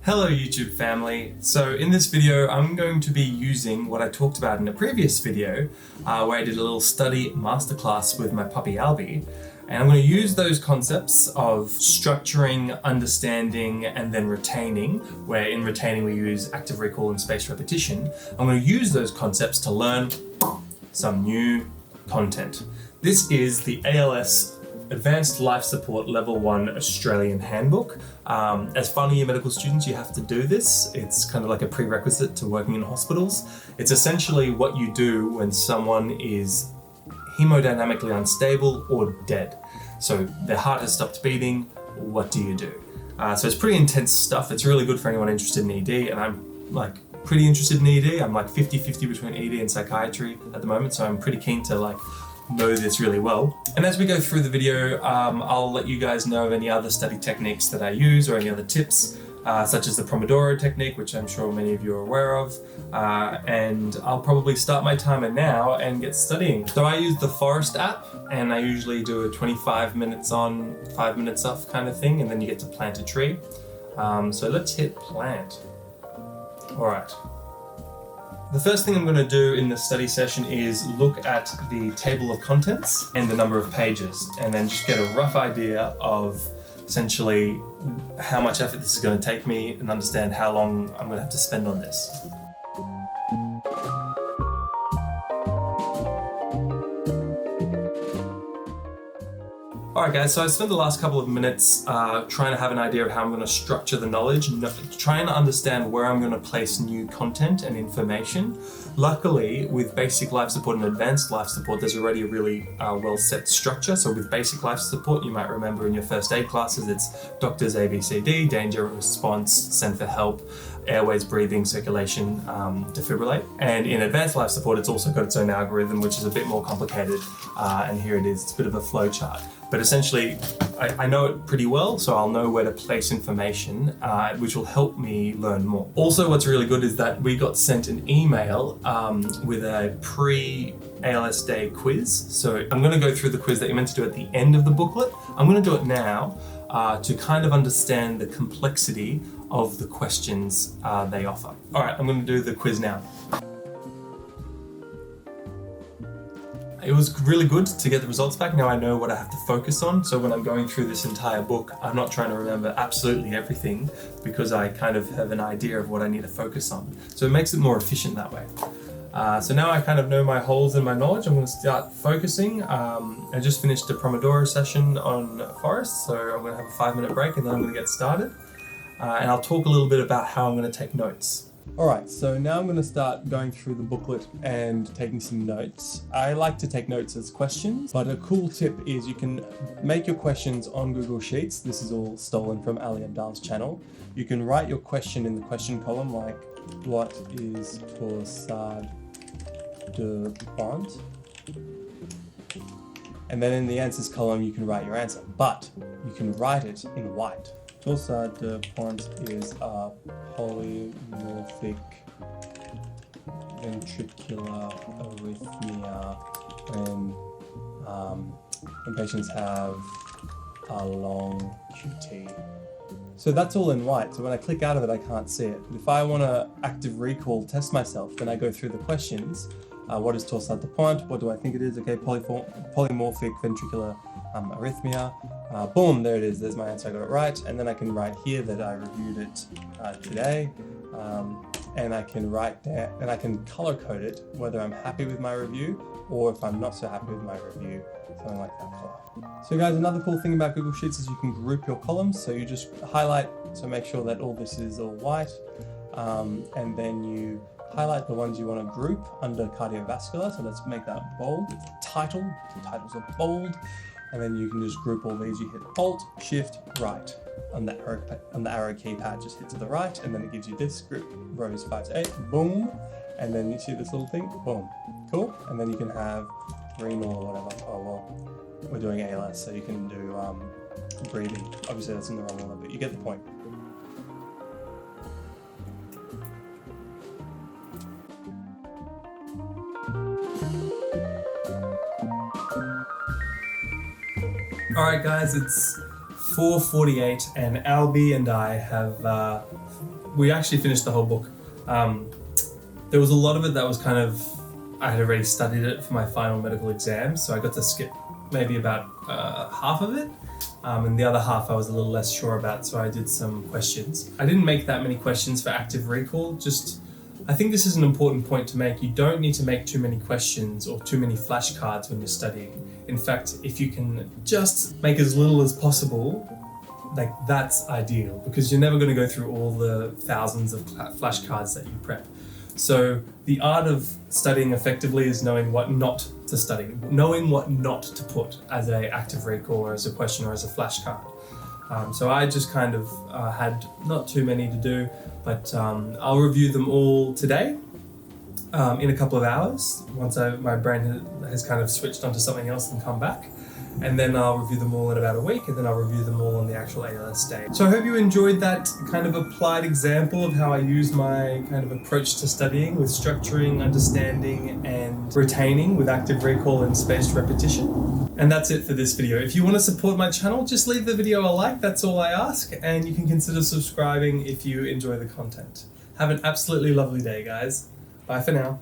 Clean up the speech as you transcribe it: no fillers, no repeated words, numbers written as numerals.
Hello YouTube family. So in this video I'm going to be using what I talked about in a previous video where I did a little study masterclass with my puppy Albie, and I'm going to use those concepts of structuring, understanding and then retaining, where in retaining we use active recall and spaced repetition. I'm going to use those concepts to learn some new content. This is the ALS Advanced Life Support Level 1 Australian Handbook. As final year medical students, you have to do this. It's kind of like a prerequisite to working in hospitals. It's essentially what you do when someone is hemodynamically unstable or dead. So their heart has stopped beating, what do you do? So it's pretty intense stuff. It's really good for anyone interested in ED, and I'm like pretty interested in ED. I'm like 50-50 between ED and psychiatry at the moment, so I'm pretty keen to know this really well. And as we go through the video, I'll let you guys know of any other study techniques that I use or any other tips, such as the Promodoro technique, which I'm sure many of you are aware of. And I'll probably start my timer now and get studying. So I use the Forest app, and I usually do a 25 minutes on, 5 minutes off kind of thing, and then you get to plant a tree. So let's hit plant. All right. The first thing I'm going to do in the study session is look at the table of contents and the number of pages, and then just get a rough idea of essentially how much effort this is going to take me and understand how long I'm going to have to spend on this. Alright guys, so I spent the last couple of minutes trying to have an idea of how I'm going to structure the knowledge, trying to understand where I'm going to place new content and information. Luckily, with basic life support and advanced life support, there's already a really well set structure. So with basic life support, you might remember in your first aid classes, it's doctors ABCD, danger, response, send for help, airways, breathing, circulation, defibrillate. And in advanced life support, it's also got its own algorithm, which is a bit more complicated. And here it is, it's a bit of a flow chart. But essentially, I know it pretty well, so I'll know where to place information, which will help me learn more. Also, what's really good is that we got sent an email with a pre-ALS Day quiz. So I'm going to go through the quiz that you're meant to do at the end of the booklet. I'm going to do it now to kind of understand the complexity of the questions they offer. All right, I'm going to do the quiz now. It was really good to get the results back. Now I know what I have to focus on. So when I'm going through this entire book, I'm not trying to remember absolutely everything because I kind of have an idea of what I need to focus on. So it makes it more efficient that way. So now I kind of know my holes in my knowledge. I'm going to start focusing. I just finished a Promodoro session on Forest, so I'm going to have a 5-minute break and then I'm going to get started. And I'll talk a little bit about how I'm going to take notes. Alright, so now I'm going to start going through the booklet and taking some notes. I like to take notes as questions, but a cool tip is you can make your questions on Google Sheets. This is all stolen from Ali Abdal's channel. You can write your question in the question column, like, what is torsade de pointe? And then in the answers column, you can write your answer, but you can write it in white. Torsade de pointe is a polymorphic ventricular arrhythmia when patients have a long QT. So that's all in white, so when I click out of it I can't see it. If I want to active recall test myself, then I go through the questions. What is torsade de pointe? What do I think it is? Okay, polymorphic ventricular arrhythmia. Boom, there it is. There's my answer. I got it right. And then I can write here that I reviewed it today. And I can write down, and I can color code it, whether I'm happy with my review or if I'm not so happy with my review, something like that color. So guys, another cool thing about Google Sheets is you can group your columns. So you just highlight, so make sure that all this is all white. And then you highlight the ones you want to group under cardiovascular. So let's make that bold. It's a title. The titles are bold. And then you can just group all these. You hit Alt, Shift, Right on the arrow keypad. Just hit to the right, and then it gives you this group, rows 5 to 8. Boom, and then you see this little thing. Boom, cool. And then you can have renal or whatever. Oh well, we're doing ALS, so you can do breathing. Obviously, that's in the wrong order, but you get the point. Alright guys, it's 4:48 and Albie and I have, we actually finished the whole book. There was a lot of it that was kind of, I had already studied it for my final medical exam, so I got to skip maybe about half of it. And the other half I was a little less sure about, so I did some questions. I didn't make that many questions for active recall, I think this is an important point to make. You don't need to make too many questions or too many flashcards when you're studying. In fact, if you can just make as little as possible, like that's ideal, because you're never going to go through all the thousands of flashcards that you prep. So the art of studying effectively is knowing what not to study, knowing what not to put as an active recall or as a question or as a flashcard. So I just kind of had not too many to do, but I'll review them all today in a couple of hours, once my brain has kind of switched onto something else and come back. And then I'll review them all in about a week, and then I'll review them all on the actual ALS day. So I hope you enjoyed that kind of applied example of how I use my kind of approach to studying with structuring, understanding, and retaining with active recall and spaced repetition. And that's it for this video. If you want to support my channel, just leave the video a like, that's all I ask, and you can consider subscribing if you enjoy the content. Have an absolutely lovely day, guys. Bye for now.